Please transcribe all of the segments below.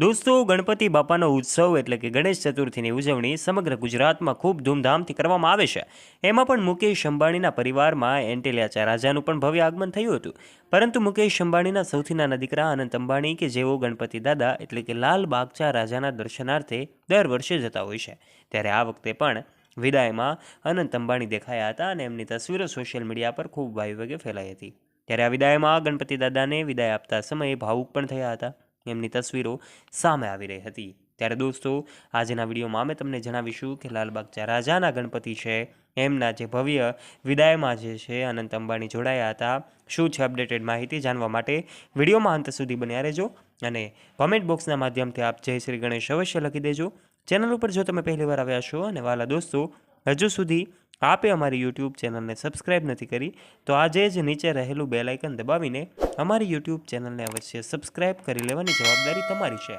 દોસ્તો, ગણપતિ બાપાનો ઉત્સવ એટલે કે ગણેશ ચતુર્થીની ઉજવણી સમગ્ર ગુજરાતમાં ખૂબ ધૂમધામથી કરવામાં આવે છે. એમાં પણ મુકેશ અંબાણીના પરિવારમાં એન્ટિલિયા રાજાનું પણ ભવ્ય આગમન થયું હતું. પરંતુ મુકેશ અંબાણીના સૌથી નાના દીકરા અનંત અંબાણી કે જેઓ ગણપતિ દાદા એટલે કે લાલ બાગચા રાજાના દર્શનાર્થે દર વર્ષે જતા હોય છે, ત્યારે આ વખતે પણ વિદાયમાં અનંત અંબાણી દેખાયા હતા અને એમની તસવીરો સોશિયલ મીડિયા પર ખૂબ વાયુવેગે ફેલાઈ હતી. ત્યારે આ વિદાયમાં ગણપતિ દાદાને વિદાય આપતા સમયે ભાવુક પણ થયા હતા. એમની તસવીરો સામે આવી રહી હતી. ત્યારે દોસ્તો, આજના વિડીયોમાં અમે તમને જણાવીશું કે લાલબાગચા રાજાના ગણપતિ છે એમના જે ભવ્ય વિદાયમાં જે છે અનંત અંબાણી જોડાયા હતા. શું છે અપડેટેડ માહિતી જાણવા માટે વિડીયોમાં અંત સુધી બન્યા રહેજો અને કોમેન્ટ બોક્સના માધ્યમથી આપ જય શ્રી ગણેશ અવશ્ય લખી દેજો. ચેનલ ઉપર જો તમે પહેલીવાર આવ્યા છો અને વાલા દોસ્તો હજુ સુધી આપે અમારી યુટ્યુબ ચેનલને સબસ્ક્રાઇબ નથી કરી તો આજે જ નીચે રહેલું બેલ આઇકન દબાવીને અમારી યુટ્યુબ ચેનલને અવશ્ય સબસ્ક્રાઇબ કરી લેવાની જવાબદારી તમારી છે.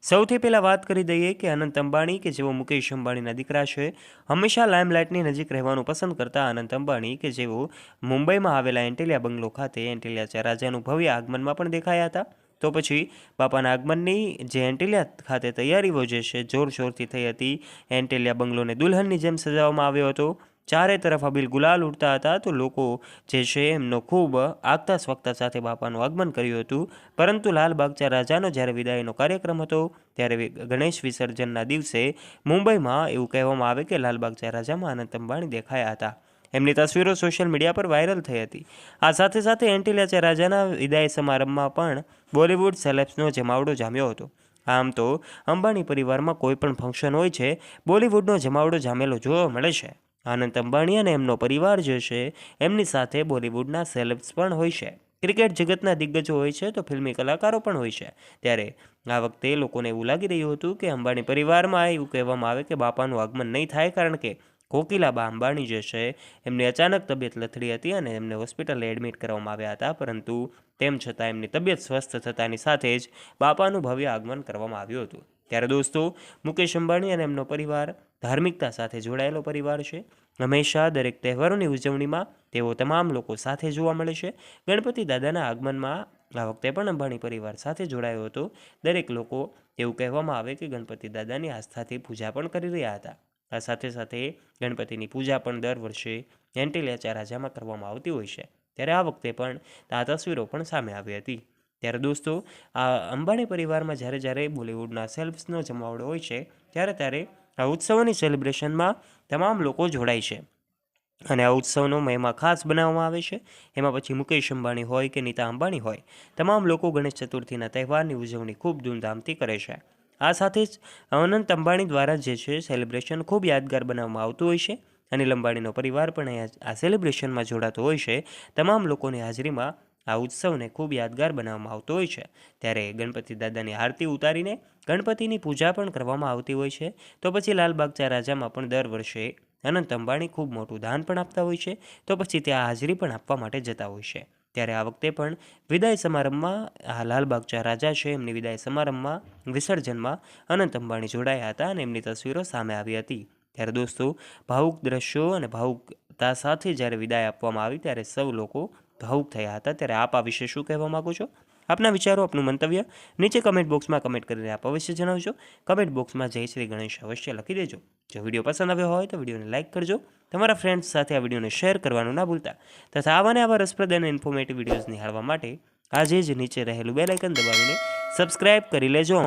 સૌથી પહેલાં વાત કરી દઈએ કે અનંત અંબાણી કે જેઓ મુકેશ અંબાણીના દીકરા છે, હંમેશા લાઇમલાઇટની નજીક રહેવાનું પસંદ કરતા અનંત અંબાણી કે જેઓ મુંબઈમાં આવેલા એન્ટિલિયા બંગલો ખાતે એન્ટિલિયા રાજાનું ભવ્ય આગમનમાં પણ દેખાયા હતા. તો પછી બાપાના આગમનની જે એન્ટિલિયા ખાતે તૈયારીઓ જે છે જોરશોરથી થઈ હતી. એન્ટિલિયા બંગલોને દુલ્હનની જેમ સજાવવામાં આવ્યો હતો. ચારે તરફ અબીલ ગુલાલ ઉડતા હતા. તો લોકો જે છે એમનો ખૂબ આગતા સ્વાગતા સાથે બાપાનું આગમન કર્યું હતું. પરંતુ લાલબાગચા રાજાનો જ્યારે વિદાયનો કાર્યક્રમ હતો ત્યારે ગણેશ વિસર્જનના દિવસે મુંબઈમાં એવું કહેવામાં આવે કે લાલબાગચા રાજામાં અનંત અંબાણી દેખાયા હતા. એમની તસવીરો સોશિયલ મીડિયા પર વાયરલ થઈ હતી. આ સાથે સાથે એન્ટિલિયા રાજાના વિદાય સમારંભમાં પણ બોલિવૂડ સેલેબ્સનો જમાવડો જામ્યો હતો. આમ તો અંબાણી પરિવારમાં કોઈ પણ ફંક્શન હોય છે, બોલિવૂડનો જમાવડો જામેલો જોવા મળે છે. અનંત અંબાણી અને એમનો પરિવાર જે છે એમની સાથે બોલિવૂડના સેલેબ્સ પણ હોય છે. ક્રિકેટ જગતના દિગ્ગજો હોય છે તો ફિલ્મી કલાકારો પણ હોય છે. ત્યારે આ વખતે લોકોને એવું લાગી રહ્યું હતું કે અંબાણી પરિવારમાં એવું કહેવામાં આવે કે બાપાનું આગમન નહીં થાય, કારણ કે કોકિલાબા અંબાણી જે છે એમની અચાનક તબિયત લથડી હતી અને એમને હોસ્પિટલે એડમિટ કરવામાં આવ્યા હતા. પરંતુ તેમ છતાં એમની તબિયત સ્વસ્થ થતાની સાથે જ બાપાનું ભવ્ય આગમન કરવામાં આવ્યું હતું. ત્યારે દોસ્તો, મુકેશ અંબાણી અને એમનો પરિવાર ધાર્મિકતા સાથે જોડાયેલો પરિવાર છે. હંમેશા દરેક તહેવારોની ઉજવણીમાં તેઓ તમામ લોકો સાથે જોવા મળે છે. ગણપતિ દાદાના આગમનમાં આ વખતે પણ અંબાણી પરિવાર સાથે જોડાયો હતો. દરેક લોકો એવું કહેવામાં આવે કે ગણપતિ દાદાની આસ્થાથી પૂજા પણ કરી રહ્યા હતા. આ સાથે સાથે ગણપતિની પૂજા પણ દર વર્ષે એન્ટિલિયા રાજામાં કરવામાં આવતી હોય છે. ત્યારે આ વખતે પણ આ તસવીરો પણ સામે આવી હતી. ત્યારે દોસ્તો, આ અંબાણી પરિવારમાં જ્યારે બોલિવૂડના સેલ્ફ્સનો જમાવડો હોય છે ત્યારે આ ઉત્સવોની સેલિબ્રેશનમાં તમામ લોકો જોડાય છે અને આ ઉત્સવનો મહિમા ખાસ બનાવવામાં આવે છે. એમાં પછી મુકેશ અંબાણી હોય કે નીતા અંબાણી હોય, તમામ લોકો ગણેશ ચતુર્થીના તહેવારની ઉજવણી ખૂબ ધૂમધામથી કરે છે. આ સાથે જ અનંત અંબાણી દ્વારા જે છે સેલિબ્રેશન ખૂબ યાદગાર બનાવવામાં આવતું હોય છે. અનિલ અંબાણીનો પરિવાર પણ આ સેલિબ્રેશનમાં જોડાતો હોય છે. તમામ લોકોની હાજરીમાં આ ઉત્સવને ખૂબ યાદગાર બનાવવામાં આવતો હોય છે. ત્યારે ગણપતિ દાદાની આરતી ઉતારીને ગણપતિની પૂજા પણ કરવામાં આવતી હોય છે. તો પછી લાલબાગચા રાજામાં પણ દર વર્ષે અનંત અંબાણી ખૂબ મોટું દાન પણ આપતા હોય છે. તો પછી ત્યાં હાજરી પણ આપવા માટે જતા હોય છે. ત્યારે આ વખતે પણ વિદાય સમારંભમાં આ લાલબાગચા રાજા છે એમની વિદાય સમારંભમાં વિસર્જનમાં અનંત અંબાણી જોડાયા હતા અને એમની તસવીરો સામે આવી હતી. ત્યારે દોસ્તો, ભાવુક દ્રશ્યો અને ભાવુકતા સાથે જ્યારે વિદાય આપવામાં આવી ત્યારે સૌ લોકો ભાવુક થયા હતા. ત્યારે આપ આ વિશે શું કહેવા માગો છો? આપના વિચારો, આપનું મંતવ્ય નીચે કમેન્ટ બોક્સમાં કમેન્ટ કરીને આપ અવશ્ય જણાવજો. કમેન્ટ બોક્સમાં જય શ્રી ગણેશ અવશ્ય લખી દેજો. જો વિડીયો પસંદ આવ્યો હોય તો વિડીયોને લાઇક કરજો. તમારા ફ્રેન્ડ્સ સાથે આ વિડીયોને શેર કરવાનું ના ભૂલતા. તથા આવા રસપ્રદ અને ઇન્ફોર્મેટિવ વિડીયોઝ નિહાળવા માટે આજે જ નીચે રહેલું બેલ આઇકન દબાવીને સબસ્ક્રાઇબ કરી લેજો.